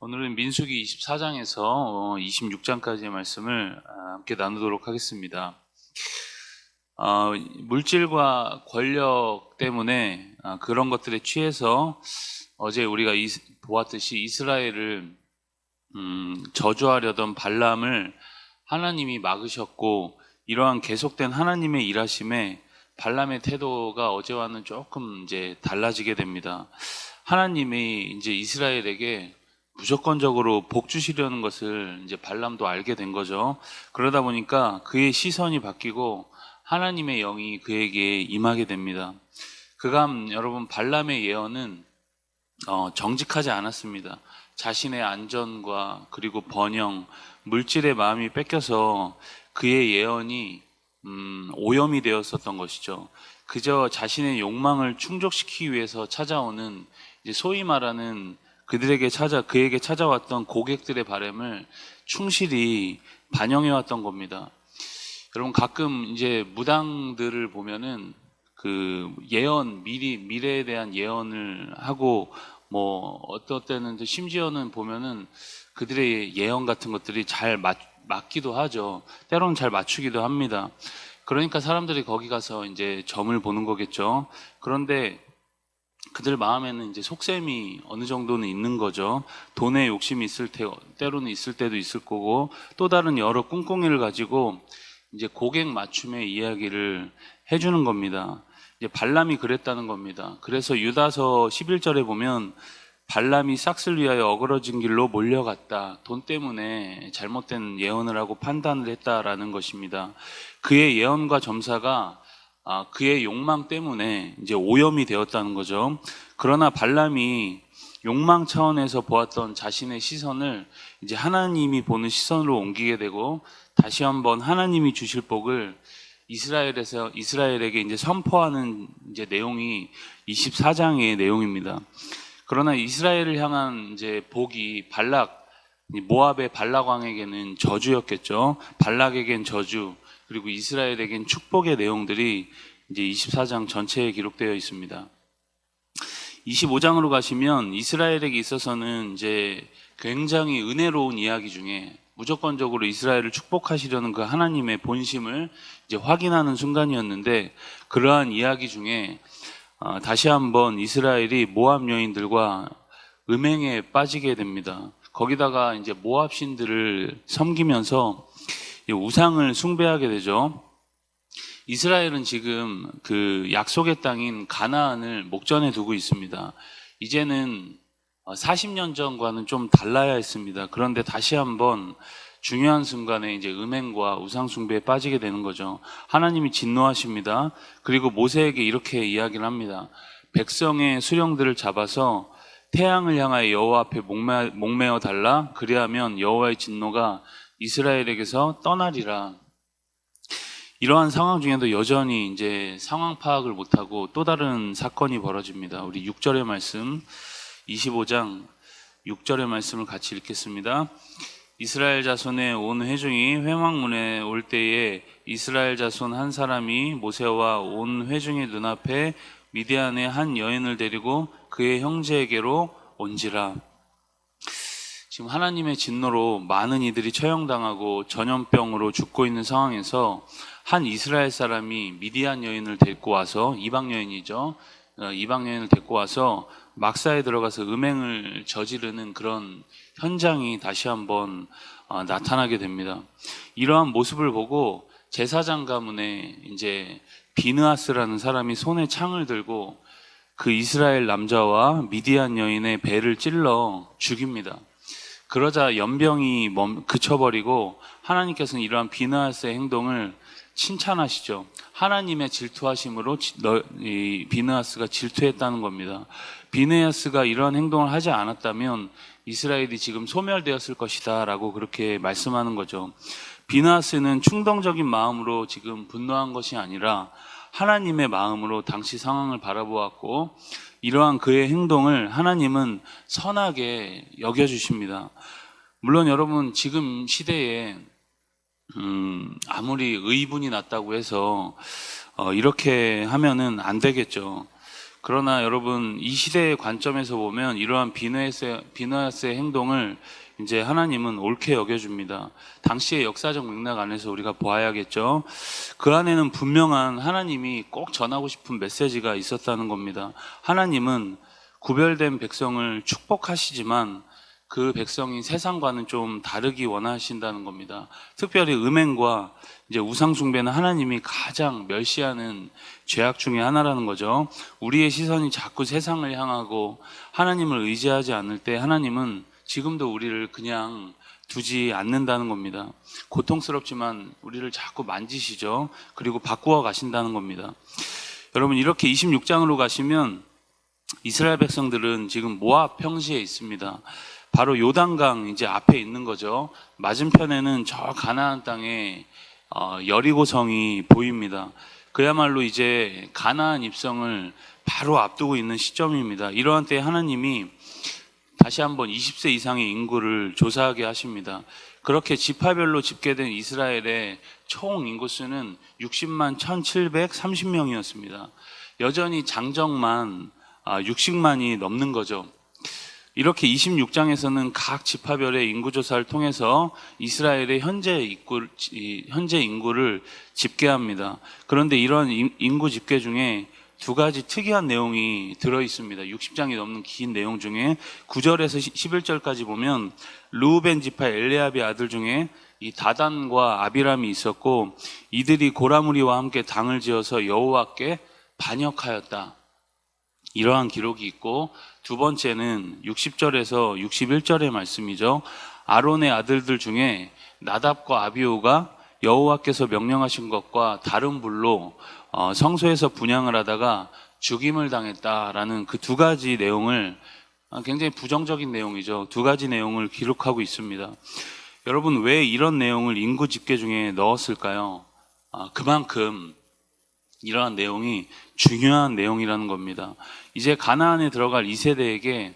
오늘은 민수기 24장에서 26장까지의 말씀을 함께 나누도록 하겠습니다. 물질과 권력 때문에 그런 것들에 취해서 어제 우리가 보았듯이 이스라엘을 저주하려던 발람을 하나님이 막으셨고, 이러한 계속된 하나님의 일하심에 발람의 태도가 어제와는 조금 이제 달라지게 됩니다. 하나님이 이제 이스라엘에게 무조건적으로 복 주시려는 것을 이제 발람도 알게 된 거죠. 그러다 보니까 그의 시선이 바뀌고 하나님의 영이 그에게 임하게 됩니다. 그감 여러분, 발람의 예언은 정직하지 않았습니다. 자신의 안전과 그리고 번영, 물질의 마음이 뺏겨서 그의 예언이 오염이 되었었던 것이죠. 그저 자신의 욕망을 충족시키기 위해서 찾아오는, 이제 소위 말하는 그에게 찾아왔던 고객들의 바람을 충실히 반영해 왔던 겁니다. 여러분, 가끔 이제 무당들을 보면은 그 예언, 미래에 대한 예언을 하고, 어떤 때는 심지어는 보면은 그들의 예언 같은 것들이 잘 맞기도 하죠. 때로는 잘 맞추기도 합니다. 그러니까 사람들이 거기 가서 이제 점을 보는 거겠죠. 그런데 그들 마음에는 이제 속셈이 어느 정도는 있는 거죠. 돈에 욕심이 때로는 있을 때도 있을 거고, 또 다른 여러 꿍꿍이를 가지고 이제 고객 맞춤의 이야기를 해주는 겁니다. 이제 발람이 그랬다는 겁니다. 그래서 유다서 11절에 보면 발람이 싹을 위하여 어그러진 길로 몰려갔다. 돈 때문에 잘못된 예언을 하고 판단을 했다라는 것입니다. 그의 예언과 점사가 그의 욕망 때문에 이제 오염이 되었다는 거죠. 그러나 발람이 욕망 차원에서 보았던 자신의 시선을 이제 하나님이 보는 시선으로 옮기게 되고, 다시 한번 하나님이 주실 복을 이스라엘에게 이제 선포하는 이제 내용이 24장의 내용입니다. 그러나 이스라엘을 향한 이제 복이 모압의 발락 왕에게는 저주였겠죠. 발락에겐 저주, 그리고 이스라엘에겐 축복의 내용들이 이제 24장 전체에 기록되어 있습니다. 25장으로 가시면 이스라엘에게 있어서는 이제 굉장히 은혜로운 이야기 중에 무조건적으로 이스라엘을 축복하시려는 그 하나님의 본심을 이제 확인하는 순간이었는데, 그러한 이야기 중에 다시 한번 이스라엘이 모압 여인들과 음행에 빠지게 됩니다. 거기다가 이제 모압 신들을 섬기면서 우상을 숭배하게 되죠. 이스라엘은 지금 그 약속의 땅인 가나안을 목전에 두고 있습니다. 이제는 40년 전과는 좀 달라야 했습니다. 그런데 다시 한번 중요한 순간에 이제 음행과 우상 숭배에 빠지게 되는 거죠. 하나님이 진노하십니다. 그리고 모세에게 이렇게 이야기를 합니다. 백성의 수령들을 잡아서 태양을 향하여 여호와 앞에 목매어 달라. 그리하면 여호와의 진노가 이스라엘에게서 떠나리라. 이러한 상황 중에도 여전히 이제 상황 파악을 못하고 또 다른 사건이 벌어집니다. 우리 6절의 말씀, 25장 6절의 말씀을 같이 읽겠습니다. 이스라엘 자손의 온 회중이 회막문에 올 때에 이스라엘 자손 한 사람이 모세와 온 회중의 눈앞에 미디안의 한 여인을 데리고 그의 형제에게로 온지라. 지금 하나님의 진노로 많은 이들이 처형당하고 전염병으로 죽고 있는 상황에서 한 이스라엘 사람이 미디안 여인을 데리고 와서, 이방 여인이죠. 이방 여인을 데리고 와서 막사에 들어가서 음행을 저지르는 그런 현장이 다시 한번 나타나게 됩니다. 이러한 모습을 보고 제사장 가문에 이제 비느하스라는 사람이 손에 창을 들고 그 이스라엘 남자와 미디안 여인의 배를 찔러 죽입니다. 그러자 연병이 그쳐버리고 하나님께서는 이러한 비느하스의 행동을 칭찬하시죠. 하나님의 질투하심으로 비느하스가 질투했다는 겁니다. 비느하스가 이러한 행동을 하지 않았다면 이스라엘이 지금 소멸되었을 것이다 라고 그렇게 말씀하는 거죠. 비느하스는 충동적인 마음으로 지금 분노한 것이 아니라 하나님의 마음으로 당시 상황을 바라보았고, 이러한 그의 행동을 하나님은 선하게 여겨주십니다. 물론 여러분, 지금 시대에 아무리 의분이 났다고 해서 이렇게 하면은 안 되겠죠. 그러나 여러분, 이 시대의 관점에서 보면 이러한 비느하스의 행동을 이제 하나님은 옳게 여겨줍니다. 당시의 역사적 맥락 안에서 우리가 보아야겠죠. 그 안에는 분명한 하나님이 꼭 전하고 싶은 메시지가 있었다는 겁니다. 하나님은 구별된 백성을 축복하시지만 그 백성이 세상과는 좀 다르기 원하신다는 겁니다. 특별히 음행과 이제 우상숭배는 하나님이 가장 멸시하는 죄악 중에 하나라는 거죠. 우리의 시선이 자꾸 세상을 향하고 하나님을 의지하지 않을 때 하나님은 지금도 우리를 그냥 두지 않는다는 겁니다. 고통스럽지만 우리를 자꾸 만지시죠. 그리고 바꾸어 가신다는 겁니다. 여러분, 이렇게 26장으로 가시면 이스라엘 백성들은 지금 모압 평지에 있습니다. 바로 요단강 이제 앞에 있는 거죠. 맞은편에는 저 가나안 땅에 여리고성이 보입니다. 그야말로 이제 가나안 입성을 바로 앞두고 있는 시점입니다. 이러한 때에 하나님이 다시 한번 20세 이상의 인구를 조사하게 하십니다. 그렇게 지파별로 집계된 이스라엘의 총 인구수는 60만 1730명이었습니다. 여전히 장정만 60만이 넘는 거죠. 이렇게 26장에서는 각 지파별의 인구조사를 통해서 이스라엘의 현재 인구를 집계합니다. 그런데 이런 인구 집계 중에 두 가지 특이한 내용이 들어 있습니다. 60장이 넘는 긴 내용 중에 9절에서 11절까지 보면 르우벤 지파 엘리압의 아들 중에 이 다단과 아비람이 있었고 이들이 고라무리와 함께 당을 지어서 여호와께 반역하였다. 이러한 기록이 있고, 두 번째는 60절에서 61절의 말씀이죠. 아론의 아들들 중에 나답과 아비후가 여호와께서 명령하신 것과 다른 불로 성소에서 분향을 하다가 죽임을 당했다라는 그 두 가지 내용을, 굉장히 부정적인 내용이죠. 두 가지 내용을 기록하고 있습니다. 여러분, 왜 이런 내용을 인구 집계 중에 넣었을까요? 그만큼 이러한 내용이 중요한 내용이라는 겁니다. 이제 가나안에 들어갈 2세대에게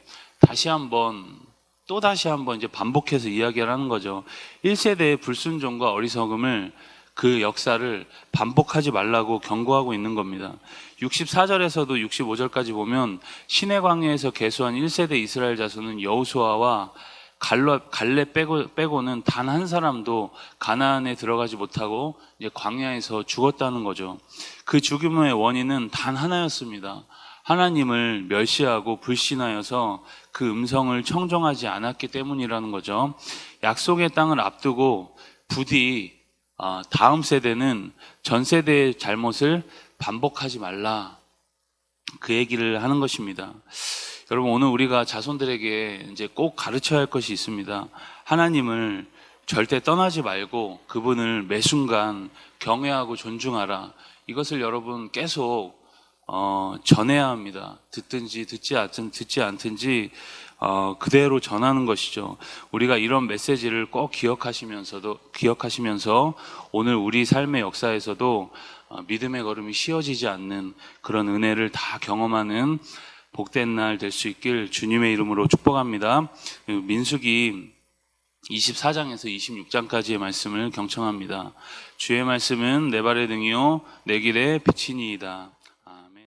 또다시 한번 이제 반복해서 이야기를 하는 거죠. 1세대의 불순종과 어리석음을, 그 역사를 반복하지 말라고 경고하고 있는 겁니다. 64절에서도 65절까지 보면 시내 광야에서 계수한 1세대 이스라엘 자손은 여호수아와 갈렙 빼고는 단 한 사람도 가나안에 들어가지 못하고 이제 광야에서 죽었다는 거죠. 그 죽음의 원인은 단 하나였습니다. 하나님을 멸시하고 불신하여서 그 음성을 청종하지 않았기 때문이라는 거죠. 약속의 땅을 앞두고 부디 다음 세대는 전 세대의 잘못을 반복하지 말라, 그 얘기를 하는 것입니다. 여러분, 오늘 우리가 자손들에게 이제 꼭 가르쳐야 할 것이 있습니다. 하나님을 절대 떠나지 말고 그분을 매 순간 경외하고 존중하라. 이것을 여러분 계속 전해야 합니다. 듣든지 듣지 않든지 그대로 전하는 것이죠. 우리가 이런 메시지를 꼭 기억하시면서 오늘 우리 삶의 역사에서도 믿음의 걸음이 쉬어지지 않는 그런 은혜를 다 경험하는 복된 날 될 수 있길 주님의 이름으로 축복합니다. 민수기 24장에서 26장까지의 말씀을 경청합니다. 주의 말씀은 내 발의 등이요 내 길의 빛이니이다.